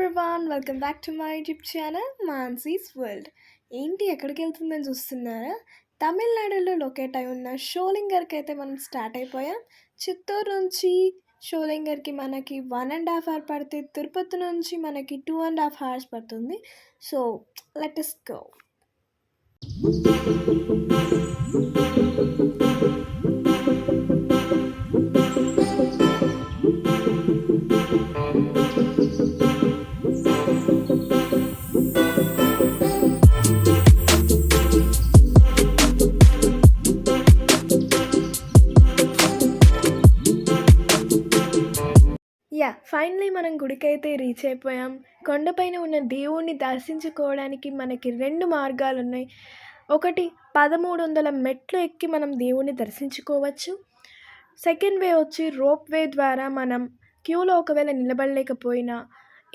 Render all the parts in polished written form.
Everyone, welcome back to my YouTube channel Mansi's world. ఏంటి ఎక్కడికి వెళ్తుందని చూస్తున్నారా? తమిళనాడులో లొకేట్ అయి ఉన్న షోలింగర్కి అయితే మనం స్టార్ట్ అయిపోయాం. చిత్తూరు నుంచి షోలింగర్కి మనకి 1.5 hour పడితే, తిరుపతి నుంచి మనకి 2.5 hours పడుతుంది. So let us go. Finally మనం గుడికైతే రీచ్ అయిపోయాం. కొండపైన ఉన్న దేవుణ్ణి దర్శించుకోవడానికి మనకి 2 మార్గాలు ఉన్నాయి. ఒకటి 1300 మెట్లు ఎక్కి మనం దేవుణ్ణి దర్శించుకోవచ్చు. సెకండ్ వే వచ్చి రోప్ వే ద్వారా మనం క్యూలో ఒకవేళ నిలబడలేకపోయినా,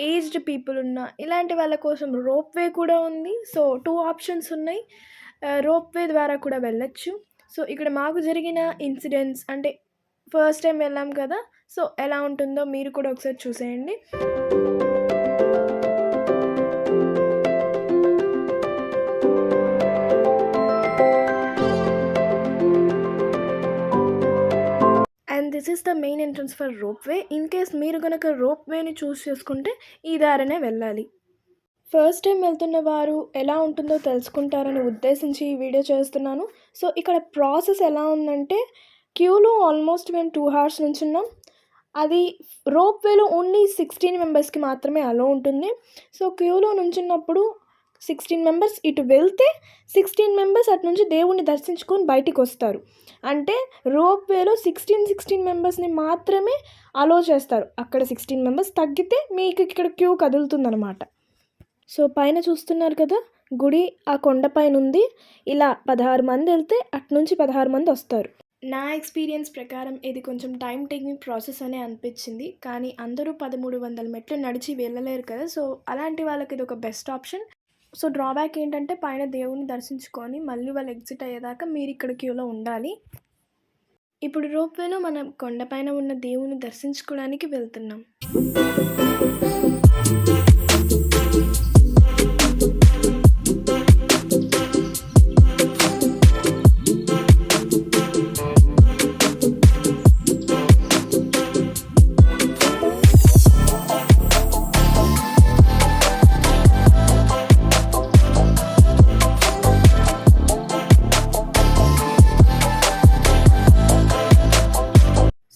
ఏజ్డ్ పీపుల్ ఉన్న ఇలాంటి వాళ్ళ కోసం రోప్ వే కూడా ఉంది. సో 2 ఆప్షన్స్ ఉన్నాయి. రోప్ వే ద్వారా కూడా వెళ్ళచ్చు. సో ఇక్కడ మాకు జరిగిన ఇన్సిడెంట్స్ అంటే ఫస్ట్ టైం వెళ్ళాం కదా, సో ఎలా ఉంటుందో మీరు కూడా ఒకసారి చూసేయండి. And this is the main entrance for rope way. In case మీరు కనుక రోప్ వేని చూస్ చేసుకుంటే ఈ దారినే వెళ్ళాలి. ఫస్ట్ టైం వెళ్తున్న వారు ఎలా ఉంటుందో తెలుసుకుంటారని ఉద్దేశించి ఈ వీడియో చేస్తున్నాను. సో ఇక్కడ ప్రాసెస్ ఎలా ఉందంటే, క్యూలో ఆల్మోస్ట్ మేము 2 hours నుంచున్నాం. అది రోప్ వేలో ఓన్లీ 16 మెంబర్స్కి మాత్రమే అలో ఉంటుంది. సో క్యూలో నుంచున్నప్పుడు 16 మెంబర్స్ ఇటు వెళ్తే 16 మెంబర్స్ అటు నుంచి దేవుణ్ణి దర్శించుకొని బయటికి వస్తారు. అంటే రోప్ వేలో 16 మెంబర్స్ని మాత్రమే అలో చేస్తారు. అక్కడ 16 మెంబర్స్ తగ్గితే మీకు ఇక్కడ క్యూ కదులుతుందన్నమాట. సో పైన చూస్తున్నారు కదా, గుడి ఆ కొండపైన ఉంది. ఇలా 16 మంది వెళ్తే అటు నుంచి 16 మంది వస్తారు. నా ఎక్స్పీరియన్స్ ప్రకారం ఇది కొంచెం టైం టేకింగ్ ప్రాసెస్ అనే అనిపించింది. కానీ అందరూ 1300 మెట్లు నడిచి వెళ్ళలేరు కదా, సో అలాంటి వాళ్ళకి ఇది ఒక బెస్ట్ ఆప్షన్. సో డ్రాబ్యాక్ ఏంటంటే, పైన దేవుని దర్శించుకొని మళ్ళీ వాళ్ళు ఎగ్జిట్ అయ్యేదాకా మీరు ఇక్కడ క్యూలో ఉండాలి. ఇప్పుడు రోప్ వేలో మనం కొండపైన ఉన్న దేవుని దర్శించుకోవడానికి వెళ్తున్నాం.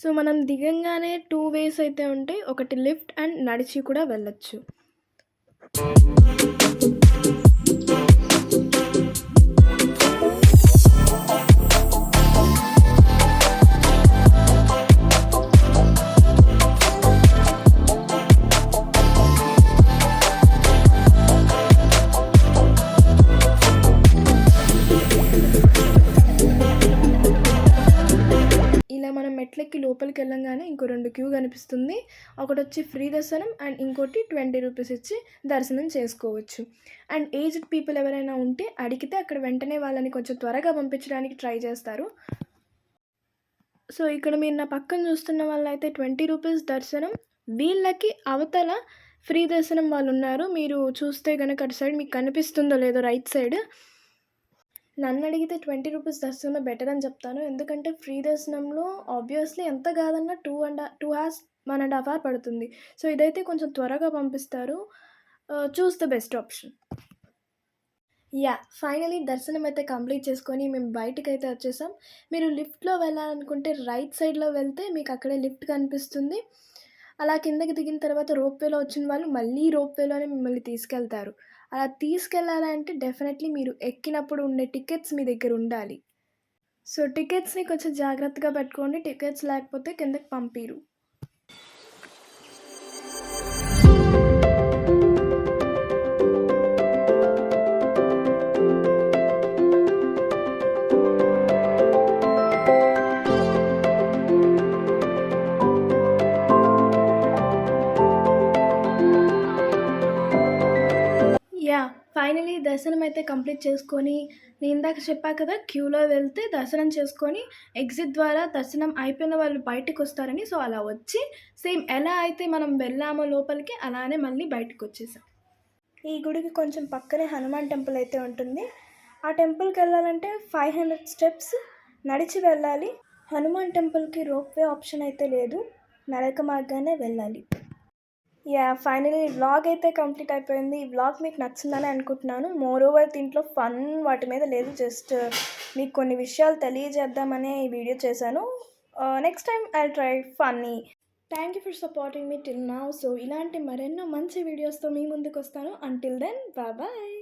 సో మనం దిగంగానే 2 ways అయితే ఉంటాయి. ఒకటి లిఫ్ట్ అండ్ నడిచి కూడా వెళ్ళచ్చు. మనం మెట్లెక్కి లోపలికి వెళ్ళంగానే ఇంకో 2 క్యూ కనిపిస్తుంది. ఒకటి వచ్చి ఫ్రీ దర్శనం అండ్ ఇంకోటి 20 రూపీస్ ఇచ్చి దర్శనం చేసుకోవచ్చు. అండ్ ఏజ్డ్ పీపుల్ ఎవరైనా ఉంటే అడిగితే అక్కడ వెంటనే వాళ్ళని కొంచెం త్వరగా పంపించడానికి ట్రై చేస్తారు. సో ఇక్కడ మీరు నా పక్కన చూస్తున్న వాళ్ళైతే 20 రూపీస్ దర్శనం, వీళ్ళకి అవతల ఫ్రీ దర్శనం వాళ్ళు ఉన్నారు. మీరు చూస్తే కనుక అటు సైడ్ మీకు కనిపిస్తుందో లేదో రైట్ సైడ్. నన్ను అడిగితే 20 రూపీస్ దర్శనమే బెటర్ అని చెప్తాను. ఎందుకంటే ఫ్రీ దర్శనంలో ఆబ్వియస్లీ ఎంత కాదన్నా 2 hours 1.5 hour పడుతుంది. సో ఇదైతే కొంచెం త్వరగా పంపిస్తారు. Choose the best option. Finally దర్శనం అయితే కంప్లీట్ చేసుకొని మేము బయటకు అయితే వచ్చేసాం. మీరు లిఫ్ట్లో వెళ్ళాలనుకుంటే రైట్ సైడ్లో వెళ్తే మీకు అక్కడే లిఫ్ట్ కనిపిస్తుంది. అలా కిందకి దిగిన తర్వాత రోప్ వేలో వచ్చిన వాళ్ళు మళ్ళీ రోప్ వేలోనే మిమ్మల్ని తీసుకెళ్తారు. అలా తీసుకెళ్ళాలంటే డెఫినెట్లీ మీరు ఎక్కినప్పుడు ఉండే టికెట్స్ మీ దగ్గర ఉండాలి. సో టికెట్స్ని కొంచెం జాగ్రత్తగా పెట్టుకోండి. టికెట్స్ లేకపోతే కిందకి పంపిరు. ఫైనలీ దర్శనం అయితే కంప్లీట్ చేసుకొని, నేను ఇందాక చెప్పా కదా క్యూలో వెళ్తే దర్శనం చేసుకొని ఎగ్జిట్ ద్వారా దర్శనం అయిపోయిన వాళ్ళు బయటికొస్తారని. సో, అలా వచ్చి సేమ్ ఎలా అయితే మనం వెళ్ళామో లోపలికి అలానే మళ్ళీ బయటకొచ్చేసాం. ఈ గుడికి కొంచెం పక్కనే హనుమాన్ టెంపుల్ అయితే ఉంటుంది. ఆ టెంపుల్‌కెళ్ళాలంటే 500 స్టెప్స్ నడిచి వెళ్ళాలి. హనుమాన్ టెంపుల్‌కి రోప్‌వే ఆప్షన్ అయితే లేదు. నడక మార్గానే వెళ్ళాలి. ఫైనల్లీ ఈ వ్లాగ్ అయితే కంప్లీట్ అయిపోయింది. ఈ వ్లాగ్ మీకు నచ్చిందని అనుకుంటున్నాను. మోరోవర్ దీంట్లో ఫన్ వాటి మీద లేదు. జస్ట్ మీకు కొన్ని విషయాలు తెలియజేద్దామనే ఈ వీడియో చేశాను. Next time I'll try funny. Thank you for supporting me till now. So, ఇలాంటి మరెన్నో మంచి వీడియోస్‌తో మీ ముందుకొస్తాను. Until then bye.